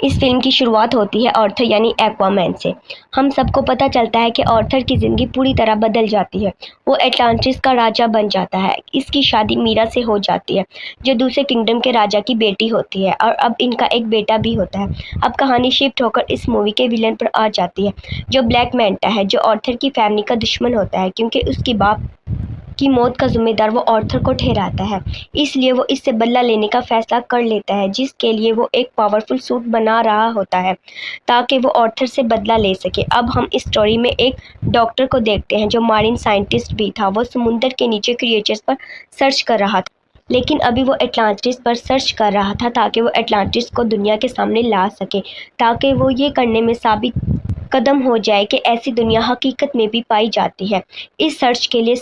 اس film کی شروعات ہوتی ہے آرتھر یعنی ایکوامین سے۔ ہم سب کو پتہ چلتا ہے کہ آرتھر کی زندگی پوری طرح بدل جاتی ہے۔ وہ اٹلانٹس کا راجہ بن جاتا ہے۔ اس کی شادی میرا سے ہو جاتی ہے جو دوسرے کنگڈم کے راجہ کی بیٹی ہوتی ہے، اور اب ان کا ایک بیٹا بھی ہوتا ہے۔ اب کہانی شفٹ ہو کر اس مووی کے ویلن پر آ جاتی ہے جو بلیک مینٹا ہے، جو آرتھر کی فیملی کا دشمن ہوتا ہے کیونکہ اس کی باپ کی موت کا ذمہ دار وہ آرتھر کو ٹھہراتا ہے۔ اس لیے وہ اس سے بدلہ لینے کا فیصلہ کر لیتا ہے، جس کے لیے وہ ایک پاورفل سوٹ بنا رہا ہوتا ہے تاکہ وہ آرتھر سے بدلہ لے سکے۔ اب ہم اس سٹوری میں ایک ڈاکٹر کو دیکھتے ہیں جو مارین سائنٹسٹ بھی تھا۔ وہ سمندر کے نیچے کریچرز پر سرچ کر رہا تھا، لیکن ابھی وہ اٹلانٹس پر سرچ کر رہا تھا تاکہ وہ اٹلانٹس کو دنیا کے سامنے لا سکے، تاکہ وہ یہ کرنے میں ثابت قدم ہو جائے کہ ایسی دنیا حقیقت میں بھی پائی جاتی ہے۔ اس سرچ کے لیے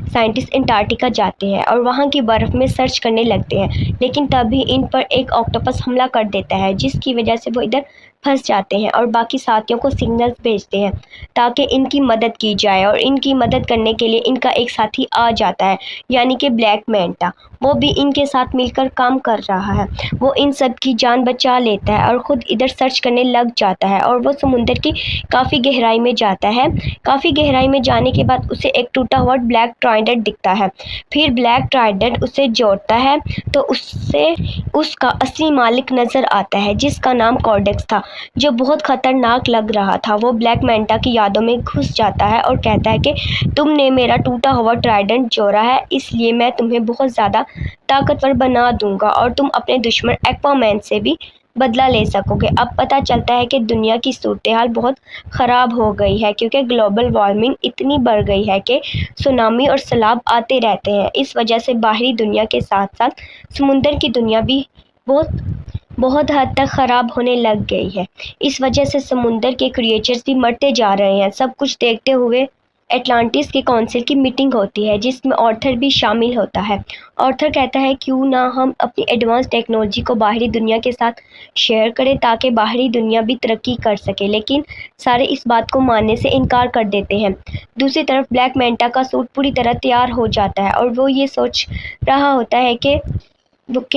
سائنٹسٹ انٹارکٹیکا جاتے ہیں اور وہاں کی برف میں سرچ کرنے لگتے ہیں، لیکن تبھی ان پر ایک آکٹوپس حملہ کر دیتا ہے جس کی وجہ سے وہ ادھر پھنس جاتے ہیں اور باقی ساتھیوں کو سگنلز بھیجتے ہیں تاکہ ان کی مدد کی جائے، اور ان کی مدد کرنے کے لیے ان کا ایک ساتھی آ جاتا ہے یعنی کہ بلیک مینٹا۔ وہ بھی ان کے ساتھ مل کر کام کر رہا ہے۔ وہ ان سب کی جان بچا لیتا ہے اور خود ادھر سرچ کرنے لگ جاتا ہے، اور وہ سمندر کی کافی گہرائی میں جاتا ہے۔ کافی گہرائی میں جانے کے بعد اسے ایک ٹوٹا ہوا بلیک ٹرائیڈنٹ دکھتا ہے۔ پھر بلیک ٹرائیڈنٹ اسے جوڑتا ہے تو اسے اس کا اصلی مالک نظر آتا ہے جس کا نام کورڈیکس تھا، جو بہت خطرناک لگ رہا تھا۔ وہ بلیک مینٹا کی یادوں میں گھس جاتا ہے اور کہتا ہے کہ تم نے میرا ٹوٹا ہوا ٹرائیڈنٹ جوڑا ہے، اس لیے میں تمہیں بہت زیادہ طاقتور بنا دوں گا اور تم اپنے دشمن ایکوامین سے بھی بدلہ لے سکو گے۔ اب پتہ چلتا ہے کہ دنیا کی صورتحال بہت خراب ہو گئی ہے کیونکہ گلوبل وارمنگ اتنی بڑھ گئی ہے کہ سونامی اور سیلاب آتے رہتے ہیں۔ اس وجہ سے باہری دنیا کے ساتھ ساتھ سمندر کی دنیا بھی بہت حد تک خراب ہونے لگ گئی ہے۔ اس وجہ سے سمندر کے کریچرز بھی مرتے جا رہے ہیں۔ سب کچھ دیکھتے ہوئے اٹلانٹس کی کونسل کی میٹنگ ہوتی ہے جس میں آرتھر بھی شامل ہوتا ہے۔ آرتھر کہتا ہے کیوں نہ ہم اپنی ایڈوانس ٹیکنالوجی کو باہری دنیا کے ساتھ شیئر کریں تاکہ باہری دنیا بھی ترقی کر سکے، لیکن سارے اس بات کو ماننے سے انکار کر دیتے ہیں۔ دوسری طرف بلیک مینٹا کا سوٹ پوری طرح تیار ہو جاتا ہے اور وہ یہ سوچ رہا ہوتا ہے کہ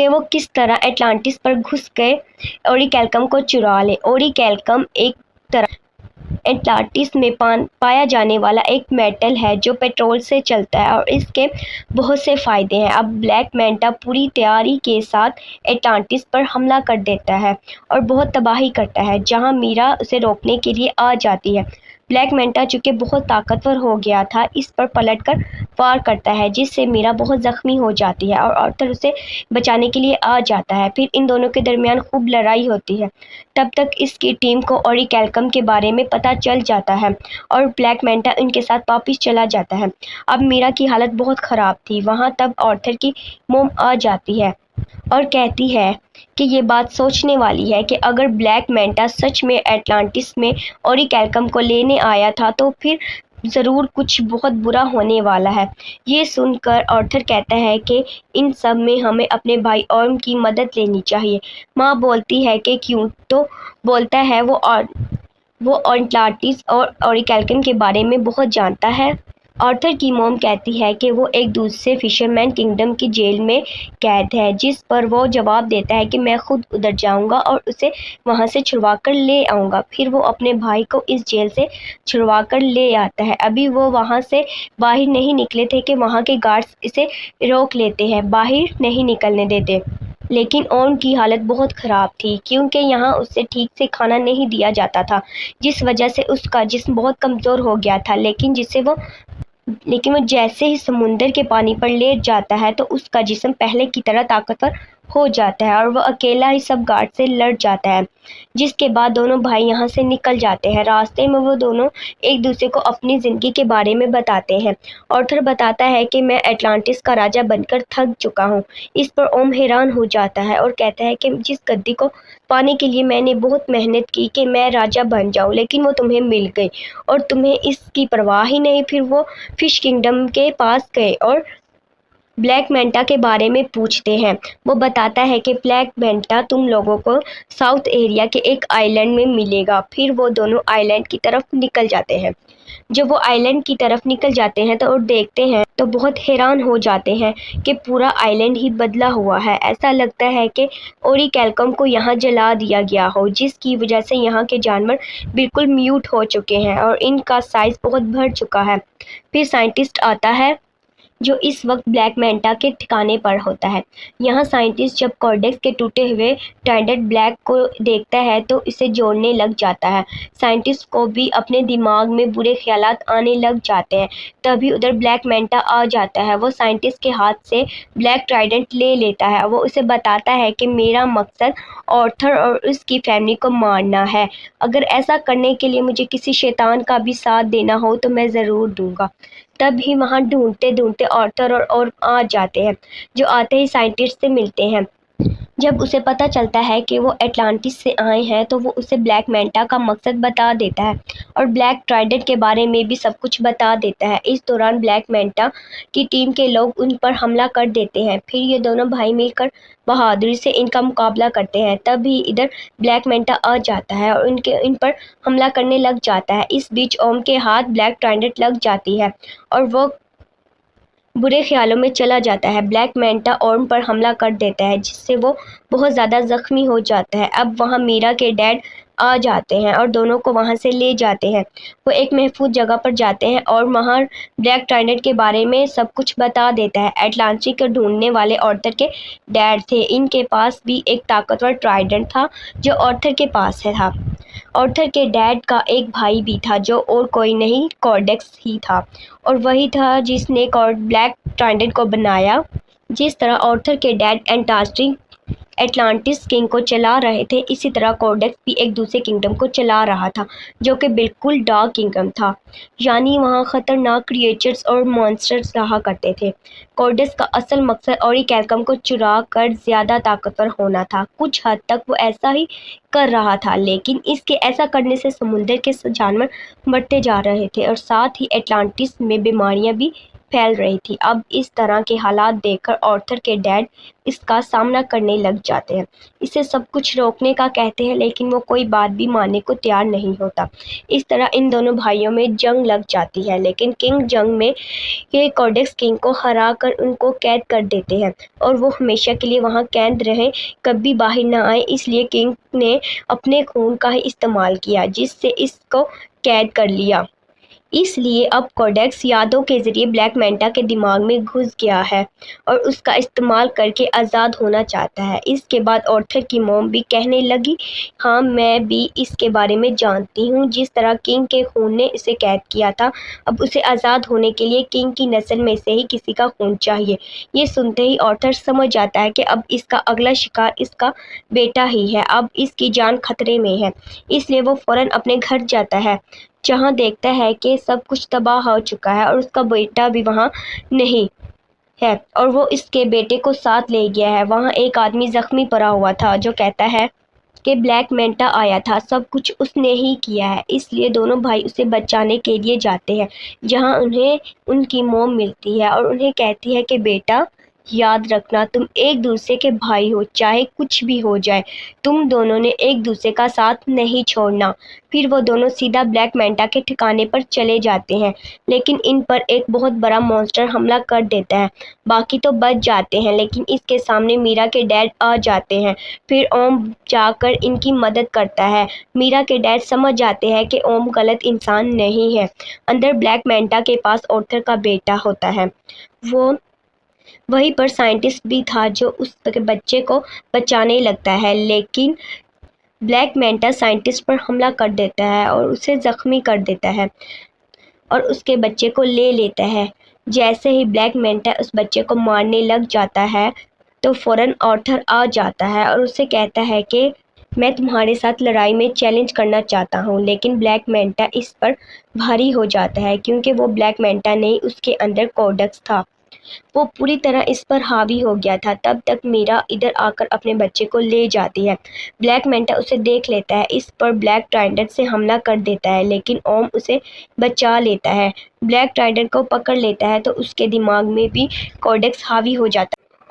وہ کس طرح اٹلانٹس پر گھس کے اوریکیلکم کو چرا لے۔ اوریکیلکم ایک طرح اٹلانٹس میں پایا جانے والا ایک میٹل ہے جو پیٹرول سے چلتا ہے اور اس کے بہت سے فائدے ہیں۔ اب بلیک مینٹا پوری تیاری کے ساتھ اٹلانٹس پر حملہ کر دیتا ہے اور بہت تباہی کرتا ہے، جہاں میرا اسے روکنے کے لیے آ جاتی ہے۔ بلیک مینٹا چونکہ بہت طاقتور ہو گیا تھا، اس پر پلٹ کر وار کرتا ہے جس سے میرا بہت زخمی ہو جاتی ہے اور آرتھر اسے بچانے کے لیے آ جاتا ہے۔ پھر ان دونوں کے درمیان خوب لڑائی ہوتی ہے۔ تب تک اس کی ٹیم کو اوریکیلکم کے بارے میں پتہ چل جاتا ہے اور بلیک مینٹا ان کے ساتھ واپس چلا جاتا ہے۔ اب میرا کی حالت بہت خراب تھی۔ وہاں تب آرتھر کی موم آ جاتی ہے اور کہتی ہے کہ یہ بات سوچنے والی ہے کہ اگر بلیک مینٹا سچ میں اٹلانٹس میں اوریکیلکم کو لینے آیا تھا تو پھر ضرور کچھ بہت برا ہونے والا ہے۔ یہ سن کر آرتھر کہتا ہے کہ ان سب میں ہمیں اپنے بھائی اورم کی مدد لینی چاہیے۔ ماں بولتی ہے کہ کیوں؟ تو بولتا ہے وہ اٹلانٹس اور اوریکیلکم کے بارے میں بہت جانتا ہے۔ آرتھر کی موم کہتی ہے کہ وہ ایک دوسرے فشرمین کنگڈم کی جیل میں قید ہے، جس پر وہ جواب دیتا ہے کہ میں خود ادھر جاؤں گا اور اسے وہاں سے چھڑوا کر لے آؤں گا۔ پھر وہ اپنے بھائی کو اس جیل سے چھڑوا کر لے آتا ہے۔ ابھی وہ وہاں سے باہر نہیں نکلے تھے کہ وہاں کے گارڈز اسے روک لیتے ہیں، باہر نہیں نکلنے دیتے۔ لیکن اورم کی حالت بہت خراب تھی کیونکہ یہاں اسے ٹھیک سے کھانا نہیں دیا جاتا تھا، جس وجہ سے اس کا جسم بہت کمزور ہو گیا تھا، لیکن وہ جیسے ہی سمندر کے پانی پر لیٹ جاتا ہے تو اس کا جسم پہلے کی طرح طاقتور ہو جاتا ہے اور وہ اکیلا ہی سب گارڈ سے لڑ جاتا ہے، جس کے بعد دونوں بھائی یہاں سے نکل جاتے ہیں۔ راستے میں وہ دونوں ایک دوسرے کو اپنی زندگی کے بارے میں بتاتے ہیں۔ آرتھر بتاتا ہے کہ میں اٹلانٹس کا راجہ بن کر تھک چکا ہوں۔ اس پر اوم حیران ہو جاتا ہے اور کہتا ہے کہ جس گدی کو پانے کے لیے میں نے بہت محنت کی کہ میں راجہ بن جاؤں، لیکن وہ تمہیں مل گئی اور تمہیں اس کی پرواہ ہی نہیں۔ پھر وہ فش کنگڈم کے پاس گئے اور بلیک مینٹا کے بارے میں پوچھتے ہیں۔ وہ بتاتا ہے کہ بلیک مینٹا تم لوگوں کو ساؤتھ ایریا کے ایک آئی لینڈ میں ملے گا۔ پھر وہ دونوں آئی لینڈ کی طرف نکل جاتے ہیں۔ جب وہ آئی لینڈ کی طرف نکل جاتے ہیں تو اور دیکھتے ہیں تو بہت حیران ہو جاتے ہیں کہ پورا آئی لینڈ ہی بدلا ہوا ہے۔ ایسا لگتا ہے کہ اوری کیلکم کو یہاں جلا دیا گیا ہو، جس کی وجہ سے یہاں کے جانور بالکل میوٹ ہو چکے ہیں اور ان کا سائز بہت بڑھ چکا ہے۔ پھر سائنٹسٹ آتا ہے جو اس وقت بلیک مینٹا کے ٹھکانے پر ہوتا ہے۔ یہاں سائنٹسٹ جب کورڈیکس کے ٹوٹے ہوئے ٹرائیڈنٹ بلیک کو دیکھتا ہے تو اسے جوڑنے لگ جاتا ہے۔ سائنٹسٹ کو بھی اپنے دماغ میں برے خیالات آنے لگ جاتے ہیں۔ تبھی ادھر بلیک مینٹا آ جاتا ہے۔ وہ سائنٹسٹ کے ہاتھ سے بلیک ٹرائیڈنٹ لے لیتا ہے۔ وہ اسے بتاتا ہے کہ میرا مقصد آرتھر اور اس کی فیملی کو مارنا ہے۔ اگر ایسا کرنے کے لیے مجھے کسی شیطان کا بھی ساتھ دینا ہو تو میں ضرور دوں گا۔ تب ہی وہاں ڈھونڈتے ڈھونڈتے آرتھر اور آ جاتے ہیں، جو آتے ہی سائنٹسٹ سے ملتے ہیں۔ جب اسے پتہ چلتا ہے کہ وہ اٹلانٹس سے آئے ہیں تو وہ اسے بلیک مینٹا کا مقصد بتا دیتا ہے اور بلیک ٹرائیڈنٹ کے بارے میں بھی سب کچھ بتا دیتا ہے۔ اس دوران بلیک مینٹا کی ٹیم کے لوگ ان پر حملہ کر دیتے ہیں۔ پھر یہ دونوں بھائی مل کر بہادری سے ان کا مقابلہ کرتے ہیں۔ تب ہی ادھر بلیک مینٹا آ جاتا ہے اور ان پر حملہ کرنے لگ جاتا ہے۔ اس بیچ اوم کے ہاتھ بلیک ٹرائیڈنٹ لگ جاتی ہے اور وہ برے خیالوں میں چلا جاتا ہے۔ بلیک مینٹا اوم پر حملہ کر دیتا ہے جس سے وہ بہت زیادہ زخمی ہو جاتا ہے۔ اب وہاں میرا کے ڈیڈ آ جاتے ہیں اور دونوں کو وہاں سے لے جاتے ہیں۔ وہ ایک محفوظ جگہ پر جاتے ہیں اور وہاں بلیک ٹرائیڈنٹ کے بارے میں سب کچھ بتا دیتا ہے۔ اٹلانٹس کو ڈھونڈنے والے آرتھر کے ڈیڈ تھے۔ ان کے پاس بھی ایک طاقتور ٹرائیڈنٹ تھا جو آرتھر کے پاس تھا۔ آرتھر کے ڈیڈ کا ایک بھائی بھی تھا جو اور کوئی نہیں کورڈیکس ہی تھا، اور وہی تھا جس نے بلیک ٹرائیڈنٹ کو بنایا۔ جس طرح آرتھر کے ڈیڈ اٹلانٹس کنگ کو چلا رہے تھے، اسی طرح کورڈیکس بھی ایک دوسرے کنگڈم کو چلا رہا تھا جو کہ بالکل ڈارک کنگڈم تھا، یعنی وہاں خطرناک کریچرز اور مانسٹرز رہا کرتے تھے۔ کورڈیکس کا اصل مقصد اوری کیلکم کو چرا کر زیادہ طاقتور ہونا تھا۔ کچھ حد تک وہ ایسا ہی کر رہا تھا، لیکن اس کے ایسا کرنے سے سمندر کے جانور مرتے جا رہے تھے اور ساتھ ہی اٹلانٹس میں بیماریاں بھی پھیل رہی تھیں۔ اب اس طرح کے حالات دیکھ کر آرتھر کے ڈیڈ اس کا سامنا کرنے لگ جاتے ہیں، اسے سب کچھ روکنے کا کہتے ہیں، لیکن وہ کوئی بات بھی ماننے کو تیار نہیں ہوتا۔ اس طرح ان دونوں بھائیوں میں جنگ لگ جاتی ہے، لیکن کنگ جنگ میں یہ کورڈیکس کنگ کو ہرا کر ان کو قید کر دیتے ہیں اور وہ ہمیشہ کے لیے وہاں قید رہیں، کبھی باہر نہ آئے۔ اس لیے کنگ نے اپنے خون کا ہی استعمال کیا جس سے اس کو قید کر لیا۔ اس لیے اب کورڈیکس یادوں کے ذریعے بلیک مینٹا کے دماغ میں گھس گیا ہے اور اس کا استعمال کر کے آزاد ہونا چاہتا ہے۔ اس کے بعد آرتھر کی موم بھی کہنے لگی، ہاں میں بھی اس کے بارے میں جانتی ہوں، جس طرح کنگ کے خون نے اسے قید کیا تھا، اب اسے آزاد ہونے کے لیے کنگ کی نسل میں سے ہی کسی کا خون چاہیے۔ یہ سنتے ہی آرتھر سمجھ جاتا ہے کہ اب اس کا اگلا شکار اس کا بیٹا ہی ہے، اب اس کی جان خطرے میں ہے۔ اس لیے وہ فوراً اپنے گھر جاتا ہے، جہاں دیکھتا ہے کہ سب کچھ تباہ ہو چکا ہے اور اس کا بیٹا بھی وہاں نہیں ہے اور وہ اس کے بیٹے کو ساتھ لے گیا ہے۔ وہاں ایک آدمی زخمی پڑا ہوا تھا جو کہتا ہے کہ بلیک مینٹا آیا تھا، سب کچھ اس نے ہی کیا ہے۔ اس لیے دونوں بھائی اسے بچانے کے لیے جاتے ہیں، جہاں انہیں ان کی موم ملتی ہے اور انہیں کہتی ہے کہ بیٹا یاد رکھنا، تم ایک دوسرے کے بھائی ہو، چاہے کچھ بھی ہو جائے، تم دونوں نے ایک دوسرے کا ساتھ نہیں چھوڑنا۔ پھر وہ دونوں سیدھا بلیک مینٹا کے ٹھکانے پر چلے جاتے ہیں، لیکن ان پر ایک بہت بڑا مانسٹر حملہ کر دیتا ہے۔ باقی تو بچ جاتے ہیں، لیکن اس کے سامنے میرا کے ڈیڈ آ جاتے ہیں۔ پھر اوم جا کر ان کی مدد کرتا ہے۔ میرا کے ڈیڈ سمجھ جاتے ہیں کہ اوم غلط انسان نہیں ہے۔ اندر بلیک مینٹا کے پاس آرتھر کا بیٹا ہوتا ہے۔ وہیں پر سائنٹسٹ بھی تھا جو اس کے بچے کو بچانے لگتا ہے، لیکن بلیک مینٹا سائنٹسٹ پر حملہ کر دیتا ہے اور اسے زخمی کر دیتا ہے اور اس کے بچے کو لے لیتا ہے۔ جیسے ہی بلیک مینٹا اس بچے کو مارنے لگ جاتا ہے تو فوراً آرتھر آ جاتا ہے اور اسے کہتا ہے کہ میں تمہارے ساتھ لڑائی میں چیلنج کرنا چاہتا ہوں، لیکن بلیک مینٹا اس پر بھاری ہو جاتا ہے کیونکہ وہ بلیک مینٹا نہیں، اس کے اندر کورڈیکس تھا۔ وہ پوری طرح اس پر حاوی ہو گیا تھا۔ تب تک میرا ادھر آ کر اپنے بچے کو لے جاتی ہے۔ بلیک مینٹا اسے دیکھ لیتا ہے، اس پر بلیک ٹرائیڈنٹ سے حملہ کر دیتا ہے، لیکن اوم اسے بچا لیتا ہے۔ بلیک ٹرائیڈنٹ کو پکڑ لیتا ہے تو اس کے دماغ میں بھی کورڈیکس حاوی ہو جاتا ہے۔